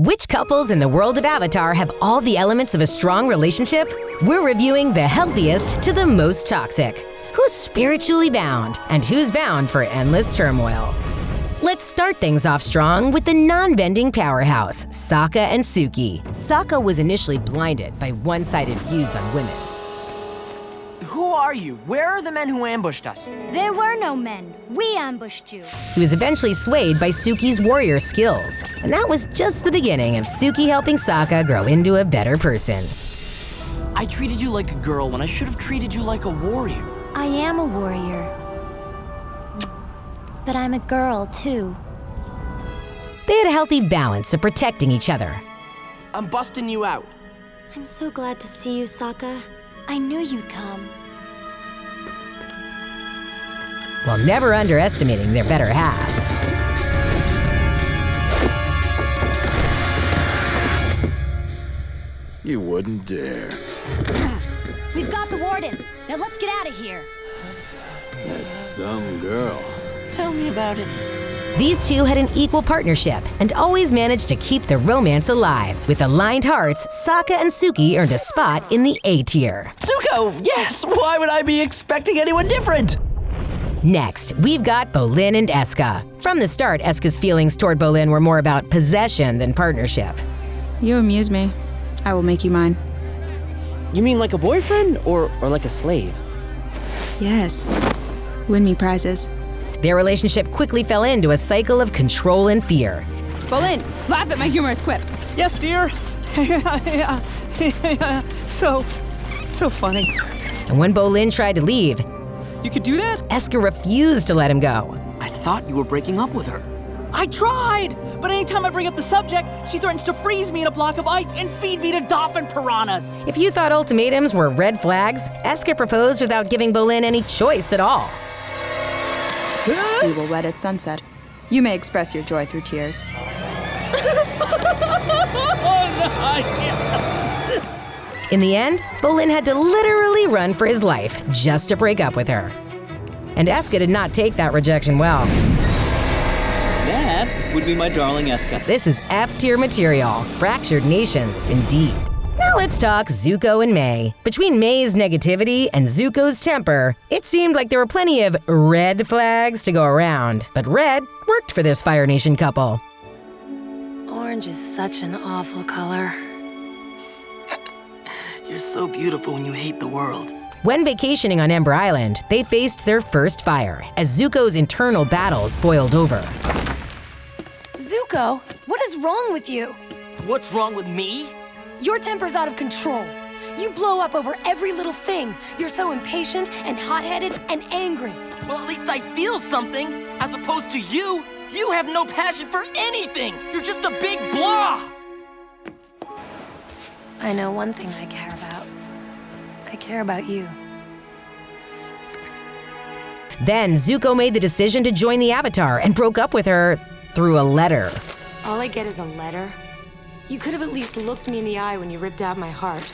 Which couples in the world of Avatar have all the elements of a strong relationship? We're reviewing the healthiest to the most toxic. Who's spiritually bound and who's bound for endless turmoil? Let's start things off strong with the non-bending powerhouse, Sokka and Suki. Sokka was initially blinded by one-sided views on women. Who are you? Where are the men who ambushed us? There were no men. We ambushed you. He was eventually swayed by Suki's warrior skills, and that was just the beginning of Suki helping Sokka grow into a better person. I treated you like a girl when I should have treated you like a warrior. I am a warrior. But I'm a girl, too. They had a healthy balance of protecting each other. I'm busting you out. I'm so glad to see you, Sokka. I knew you'd come. While never underestimating their better half. You wouldn't dare. We've got the warden. Now let's get out of here. That's some girl. Tell me about it. These two had an equal partnership and always managed to keep the romance alive. With aligned hearts, Sokka and Suki earned a spot in the A tier. Zuko, yes! Why would I be expecting anyone different? Next, we've got Bolin and Eska. From the start, Eska's feelings toward Bolin were more about possession than partnership. You amuse me. I will make you mine. You mean like a boyfriend or like a slave? Yes. Win me prizes. Their relationship quickly fell into a cycle of control and fear. Bolin, laugh at my humorous quip. Yes, dear. So funny. And when Bolin tried to leave, You could do that? Eska refused to let him go. I thought you were breaking up with her. I tried! But anytime I bring up the subject, she threatens to freeze me in a block of ice and feed me to dolphin piranhas. If you thought ultimatums were red flags, Eska proposed without giving Bolin any choice at all. We will wed at sunset. You may express your joy through tears. In the end, Bolin had to literally run for his life just to break up with her. And Eska did not take that rejection well. That would be my darling Eska. This is F-tier material, fractured nations indeed. Now let's talk Zuko and Mai. Between Mai's negativity and Zuko's temper, it seemed like there were plenty of red flags to go around. But red worked for this Fire Nation couple. Orange is such an awful color. You're so beautiful when you hate the world. When vacationing on Ember Island, they faced their first fire, as Zuko's internal battles boiled over. Zuko, what is wrong with you? What's wrong with me? Your temper's out of control. You blow up over every little thing. You're so impatient and hot-headed and angry. Well, at least I feel something, as opposed to you. You have no passion for anything. You're just a big blah. I know one thing I care about. I care about you. Then Zuko made the decision to join the Avatar and broke up with her through a letter. All I get is a letter? You could have at least looked me in the eye when you ripped out my heart.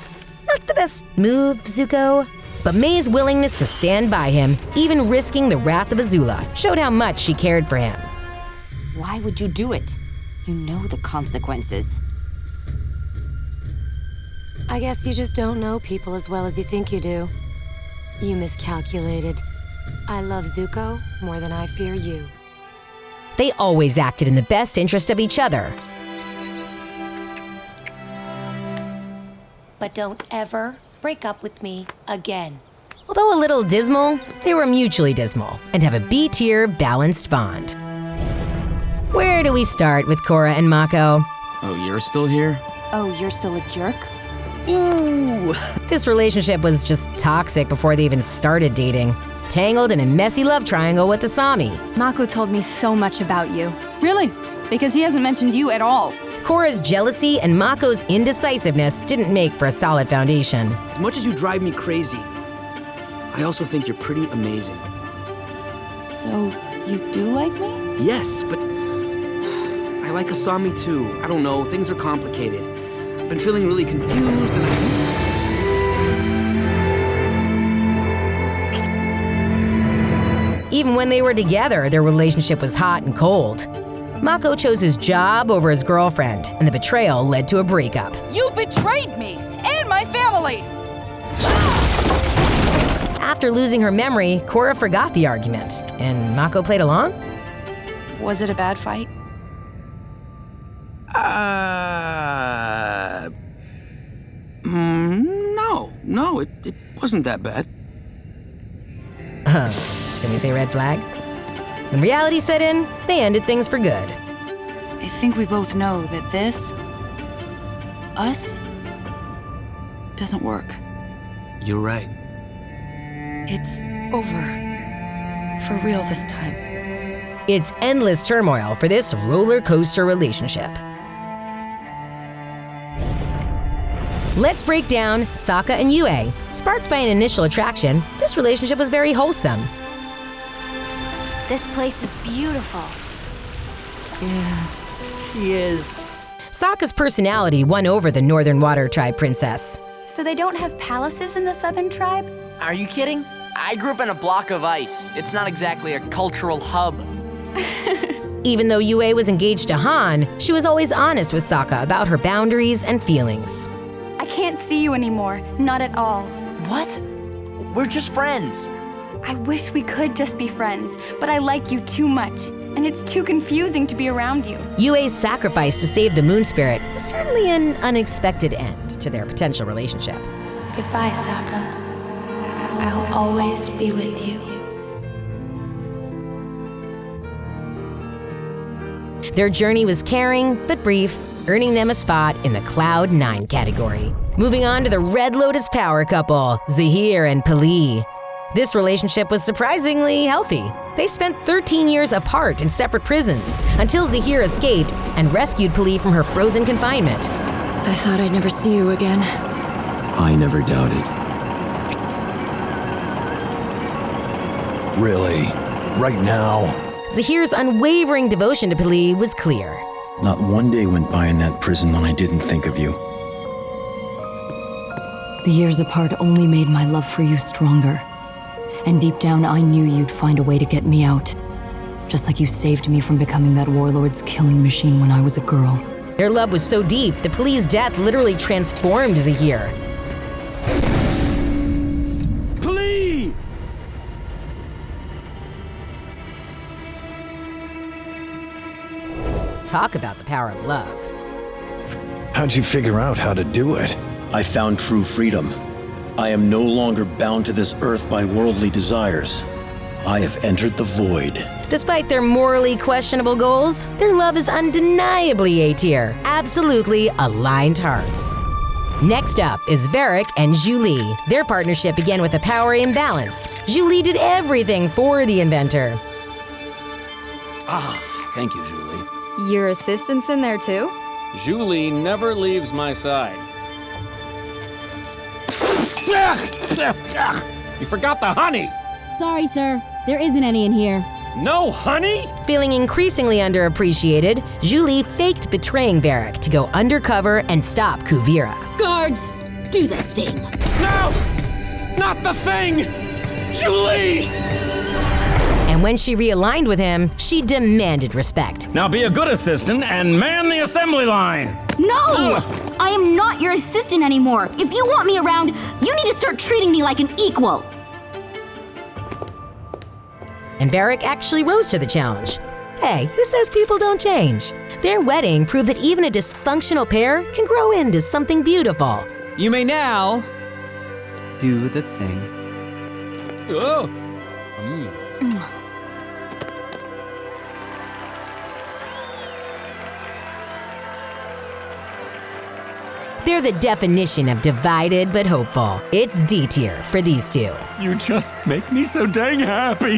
Not the best move, Zuko. But Mai's willingness to stand by him, even risking the wrath of Azula, showed how much she cared for him. Why would you do it? You know the consequences. I guess you just don't know people as well as you think you do. You miscalculated. I love Zuko more than I fear you. They always acted in the best interest of each other. But don't ever break up with me again. Although a little dismal, they were mutually dismal and have a B-tier balanced bond. Where do we start with Korra and Mako? Oh, you're still here? Oh, you're still a jerk? Ooh! This relationship was just toxic before they even started dating. Tangled in a messy love triangle with Asami. Mako told me so much about you. Really? Because he hasn't mentioned you at all. Korra's jealousy and Mako's indecisiveness didn't make for a solid foundation. As much as you drive me crazy, I also think you're pretty amazing. So, you do like me? Yes, but I like Asami too. I don't know, things are complicated. I've been feeling really confused and Even when they were together, their relationship was hot and cold. Mako chose his job over his girlfriend, and the betrayal led to a breakup. You betrayed me and my family! After losing her memory, Korra forgot the argument, and Mako played along? Was it a bad fight? No, it wasn't that bad. Can we say red flag? When reality set in, they ended things for good. I think we both know that this, us, doesn't work. You're right. It's over. For real this time. It's endless turmoil for this roller coaster relationship. Let's break down Sokka and Yue. Sparked by an initial attraction, this relationship was very wholesome. This place is beautiful. Yeah, she is. Sokka's personality won over the Northern Water Tribe princess. So they don't have palaces in the Southern Tribe? Are you kidding? I grew up in a block of ice. It's not exactly a cultural hub. Even though Yue was engaged to Han, she was always honest with Sokka about her boundaries and feelings. I can't see you anymore, not at all. What? We're just friends. I wish we could just be friends, but I like you too much, and it's too confusing to be around you. Yue's sacrifice to save the Moon Spirit was certainly an unexpected end to their potential relationship. Goodbye, Sokka. I'll always be with you. Their journey was caring but brief, earning them a spot in the Cloud 9 category. Moving on to the Red Lotus power couple, Zaheer and P'Li. This relationship was surprisingly healthy. They spent 13 years apart in separate prisons until Zaheer escaped and rescued P'Li from her frozen confinement. I thought I'd never see you again. I never doubted. Really? Right now? Zaheer's unwavering devotion to P'Li was clear. Not one day went by in that prison when I didn't think of you. The years apart only made my love for you stronger. And deep down, I knew you'd find a way to get me out. Just like you saved me from becoming that warlord's killing machine when I was a girl. Their love was so deep, the P'Li's death literally transformed Zaheer. P'Li! Talk about the power of love. How'd you figure out how to do it? I found true freedom. I am no longer bound to this earth by worldly desires. I have entered the void. Despite their morally questionable goals, their love is undeniably A-tier. Absolutely aligned hearts. Next up is Varrick and Zhu Li. Their partnership began with a power imbalance. Zhu Li did everything for the inventor. Thank you, Julie. Your assistant's in there too? Zhu Li never leaves my side. You forgot the honey! Sorry, sir. There isn't any in here. No honey? Feeling increasingly underappreciated, Zhu Li faked betraying Varrick to go undercover and stop Kuvira. Guards, do that thing. No! Not the thing! Julie! And when she realigned with him, she demanded respect. Now be a good assistant and man the assembly line! No! I am not your assistant anymore. If you want me around, you need to start treating me like an equal. And Varrick actually rose to the challenge. Hey, who says people don't change? Their wedding proved that even a dysfunctional pair can grow into something beautiful. You may now do the thing. Oh. They're the definition of divided but hopeful. It's D tier for these two. You just make me so dang happy.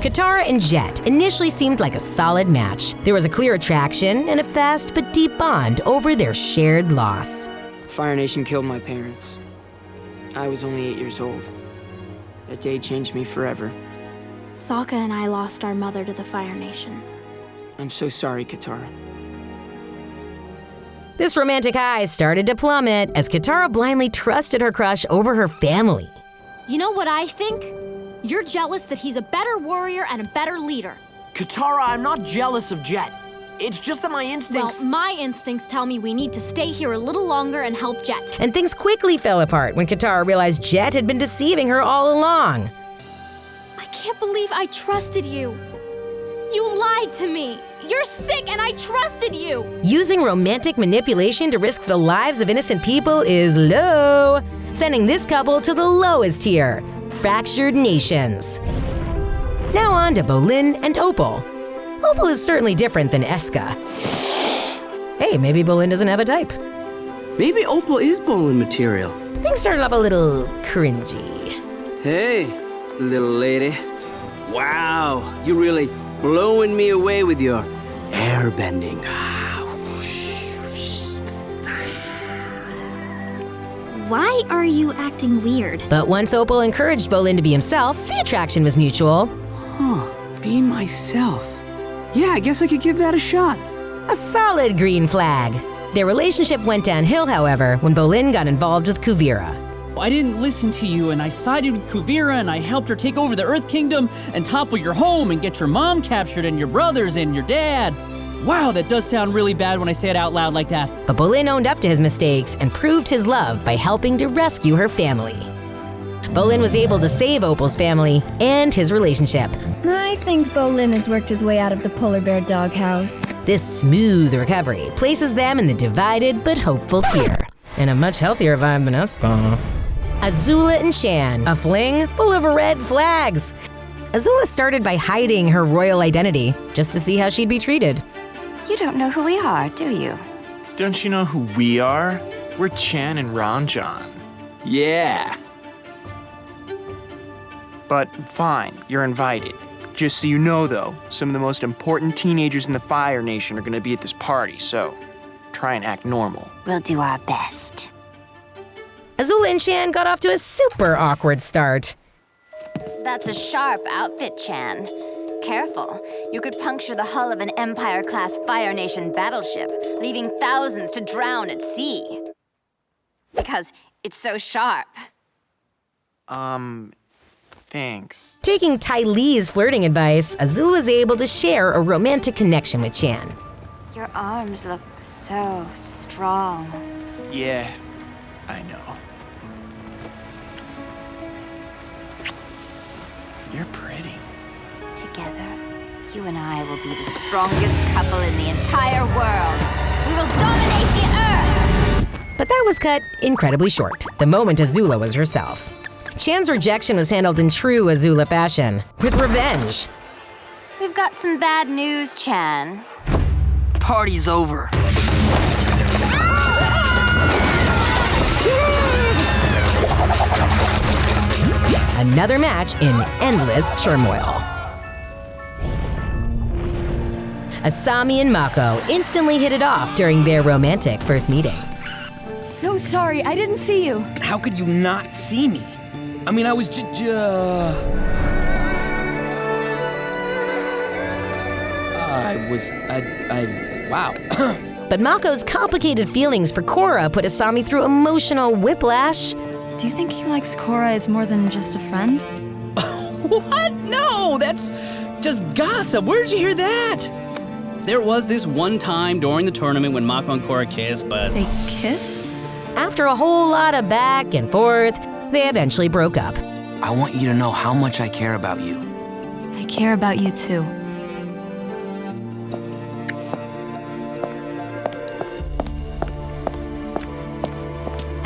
Katara and Jet initially seemed like a solid match. There was a clear attraction and a fast but deep bond over their shared loss. Fire Nation killed my parents. I was only 8 years old. That day changed me forever. Sokka and I lost our mother to the Fire Nation. I'm so sorry, Katara. This romantic high started to plummet as Katara blindly trusted her crush over her family. You know what I think? You're jealous that he's a better warrior and a better leader. Katara, I'm not jealous of Jet. It's just that my instincts... Well, my instincts tell me we need to stay here a little longer and help Jet. And things quickly fell apart when Katara realized Jet had been deceiving her all along. I can't believe I trusted you. You lied to me. You're sick and I trusted you. Using romantic manipulation to risk the lives of innocent people is low, sending this couple to the lowest tier, fractured nations. Now on to Bolin and Opal. Opal is certainly different than Eska. Hey, maybe Bolin doesn't have a type. Maybe Opal is Bolin material. Things started off a little cringy. Hey, little lady. Wow, you're really blowing me away with your airbending. Why are you acting weird? But once Opal encouraged Bolin to be himself, the attraction was mutual. Be myself. Yeah, I guess I could give that a shot. A solid green flag. Their relationship went downhill, however, when Bolin got involved with Kuvira. I didn't listen to you, and I sided with Kuvira, and I helped her take over the Earth Kingdom and topple your home and get your mom captured and your brothers and your dad. Wow, that does sound really bad when I say it out loud like that. But Bolin owned up to his mistakes and proved his love by helping to rescue her family. Bolin was able to save Opal's family and his relationship. I think Bolin has worked his way out of the polar bear doghouse. This smooth recovery places them in the divided but hopeful tier, in a much healthier vibe than Eska. Azula and Chan, a fling full of red flags. Azula started by hiding her royal identity, just to see how she'd be treated. You don't know who we are, do you? Don't you know who we are? We're Chan and Ranjan. Yeah. But fine, you're invited. Just so you know though, some of the most important teenagers in the Fire Nation are gonna be at this party, so try and act normal. We'll do our best. Azula and Chan got off to a super awkward start. That's a sharp outfit, Chan. Careful, you could puncture the hull of an Empire-class Fire Nation battleship, leaving thousands to drown at sea. Because it's so sharp. Thanks. Taking Ty Lee's flirting advice, Azula was able to share a romantic connection with Chan. Your arms look so strong. Yeah, I know. You're pretty. Together, you and I will be the strongest couple in the entire world. We will dominate the Earth! But that was cut incredibly short, the moment Azula was herself. Chan's rejection was handled in true Azula fashion, with revenge. We've got some bad news, Chan. Party's over. Another match in endless turmoil. Asami and Mako instantly hit it off during their romantic first meeting. So sorry, I didn't see you. How could you not see me? I mean, I was wow. But Mako's complicated feelings for Korra put Asami through emotional whiplash. Do you think he likes Korra as more than just a friend? What? No, that's just gossip. Where'd you hear that? There was this one time during the tournament when Mako and Korra kissed, but... They kissed? After a whole lot of back and forth, they eventually broke up. I want you to know how much I care about you. I care about you too.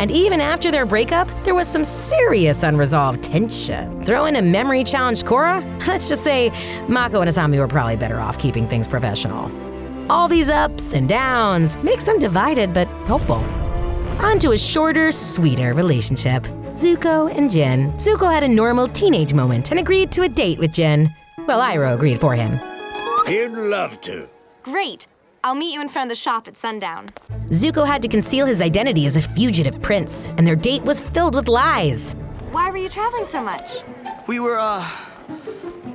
And even after their breakup, there was some serious unresolved tension. Throw in a memory-challenged Korra? Let's just say Mako and Asami were probably better off keeping things professional. All these ups and downs makes them divided but hopeful. On to a shorter, sweeter relationship. Zuko and Jin. Zuko had a normal teenage moment and agreed to a date with Jin. Well, Iroh agreed for him. He'd love to. Great. I'll meet you in front of the shop at sundown. Zuko had to conceal his identity as a fugitive prince, and their date was filled with lies. Why were you traveling so much? We were,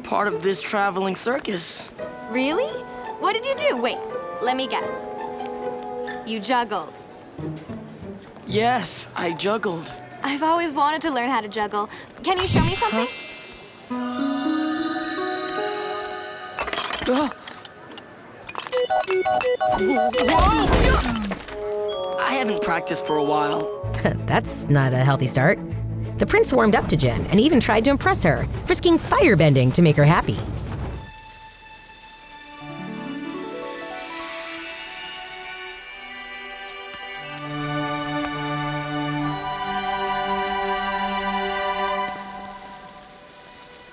part of this traveling circus. Really? What did you do? Wait, let me guess. You juggled. Yes, I juggled. I've always wanted to learn how to juggle. Can you show me something? I haven't practiced for a while. That's not a healthy start. The prince warmed up to Jin and even tried to impress her, risking firebending to make her happy.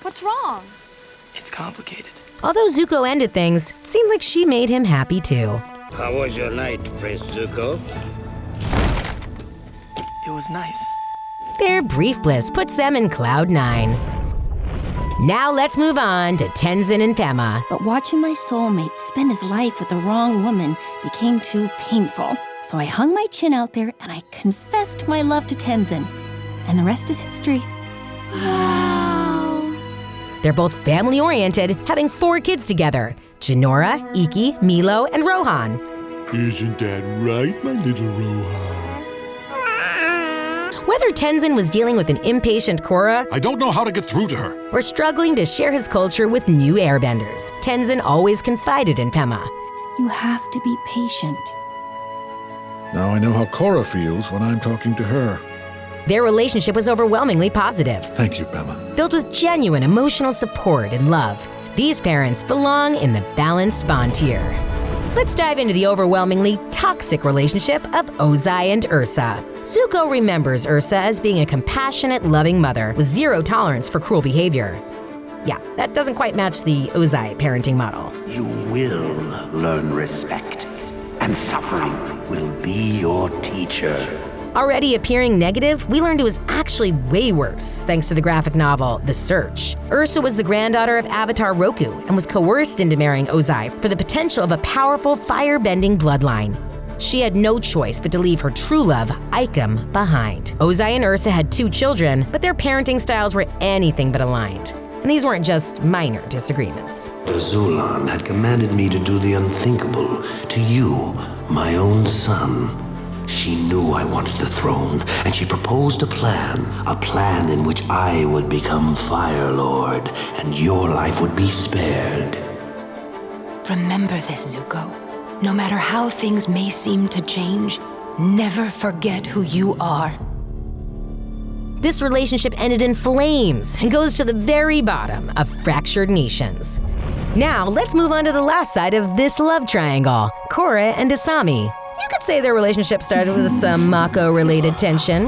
What's wrong? It's complicated. Although Zuko ended things, it seemed like she made him happy too. How was your night, Prince Zuko? It was nice. Their brief bliss puts them in Cloud 9. Now let's move on to Tenzin and Pema. But watching my soulmate spend his life with the wrong woman became too painful. So I hung my chin out there and I confessed my love to Tenzin. And the rest is history. They're both family-oriented, having 4 kids together: Jinora, Iki, Milo, and Rohan. Isn't that right, my little Rohan? Whether Tenzin was dealing with an impatient Korra, I don't know how to get through to her, or struggling to share his culture with new airbenders, Tenzin always confided in Pema. You have to be patient. Now I know how Korra feels when I'm talking to her. Their relationship was overwhelmingly positive. Thank you, Pema. Filled with genuine emotional support and love. These parents belong in the balanced bond tier. Let's dive into the overwhelmingly toxic relationship of Ozai and Ursa. Zuko remembers Ursa as being a compassionate, loving mother with zero tolerance for cruel behavior. Yeah, that doesn't quite match the Ozai parenting model. You will learn respect, and suffering will be your teacher. Already appearing negative, we learned it was actually way worse thanks to the graphic novel The Search. Ursa was the granddaughter of Avatar Roku and was coerced into marrying Ozai for the potential of a powerful fire-bending bloodline. She had no choice but to leave her true love, Ikem, behind. Ozai and Ursa had 2 children, but their parenting styles were anything but aligned. And these weren't just minor disagreements. Azula had commanded me to do the unthinkable to you, my own son. She knew I wanted the throne, and she proposed a plan in which I would become Fire Lord, and your life would be spared. Remember this, Zuko. No matter how things may seem to change, never forget who you are. This relationship ended in flames and goes to the very bottom of fractured nations. Now, let's move on to the last side of this love triangle, Korra and Asami. You could say their relationship started with some Mako-related tension.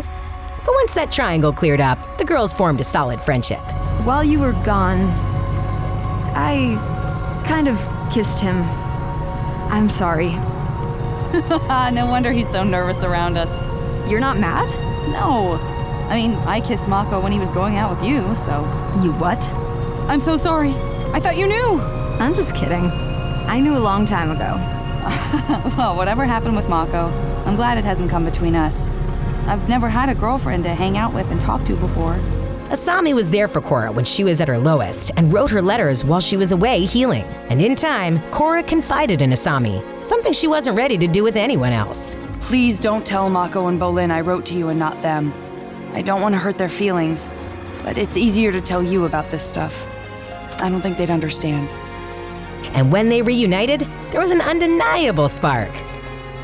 But once that triangle cleared up, the girls formed a solid friendship. While you were gone, I kind of kissed him. I'm sorry. No wonder he's so nervous around us. You're not mad? No. I mean, I kissed Mako when he was going out with you, so... You what? I'm so sorry. I thought you knew. I'm just kidding. I knew a long time ago. Well, whatever happened with Mako, I'm glad it hasn't come between us. I've never had a girlfriend to hang out with and talk to before. Asami was there for Korra when she was at her lowest and wrote her letters while she was away healing. And in time, Korra confided in Asami, something she wasn't ready to do with anyone else. Please don't tell Mako and Bolin I wrote to you and not them. I don't want to hurt their feelings, but it's easier to tell you about this stuff. I don't think they'd understand. And when they reunited, there was an undeniable spark.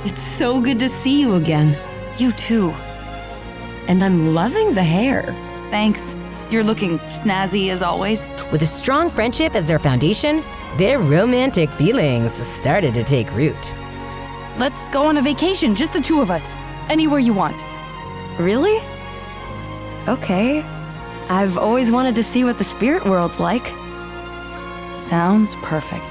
It's so good to see you again. You too. And I'm loving the hair. Thanks. You're looking snazzy as always. With a strong friendship as their foundation, their romantic feelings started to take root. Let's go on a vacation, just the 2 of us. Anywhere you want. Really? Okay. I've always wanted to see what the spirit world's like. Sounds perfect.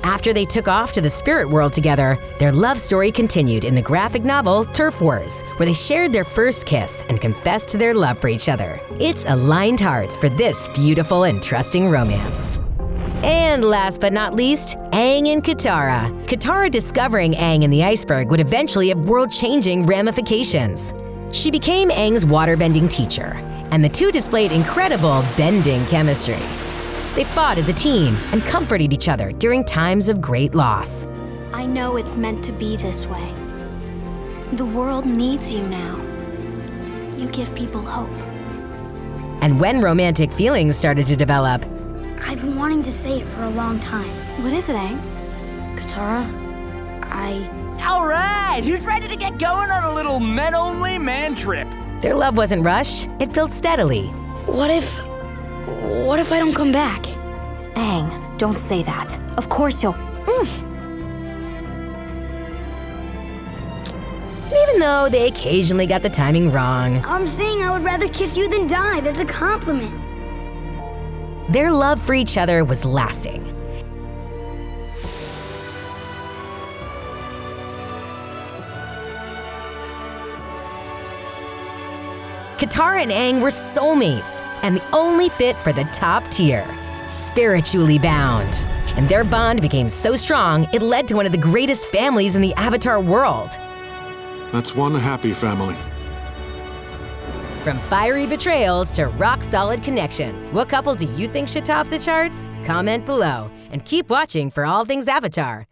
After they took off to the spirit world together, their love story continued in the graphic novel Turf Wars, where they shared their first kiss and confessed to their love for each other. It's aligned hearts for this beautiful and trusting romance. And last but not least, Aang and Katara. Katara discovering Aang in the iceberg would eventually have world-changing ramifications. She became Aang's waterbending teacher, and the 2 displayed incredible bending chemistry. They fought as a team and comforted each other during times of great loss. I know it's meant to be this way. The world needs you now. You give people hope. And when romantic feelings started to develop, I've been wanting to say it for a long time. What is it, Aang? Katara, All right, who's ready to get going on a little men-only man trip? their love wasn't rushed, it built steadily. What if I don't come back? Aang, don't say that. Of course you'll. And even though they occasionally got the timing wrong, I'm saying I would rather kiss you than die. That's a compliment. their love for each other was lasting. Katara and Aang were soulmates, and the only fit for the top tier, spiritually bound. And their bond became so strong, it led to one of the greatest families in the Avatar world. That's one happy family. From fiery betrayals to rock-solid connections, what couple do you think should top the charts? Comment below, and keep watching for all things Avatar.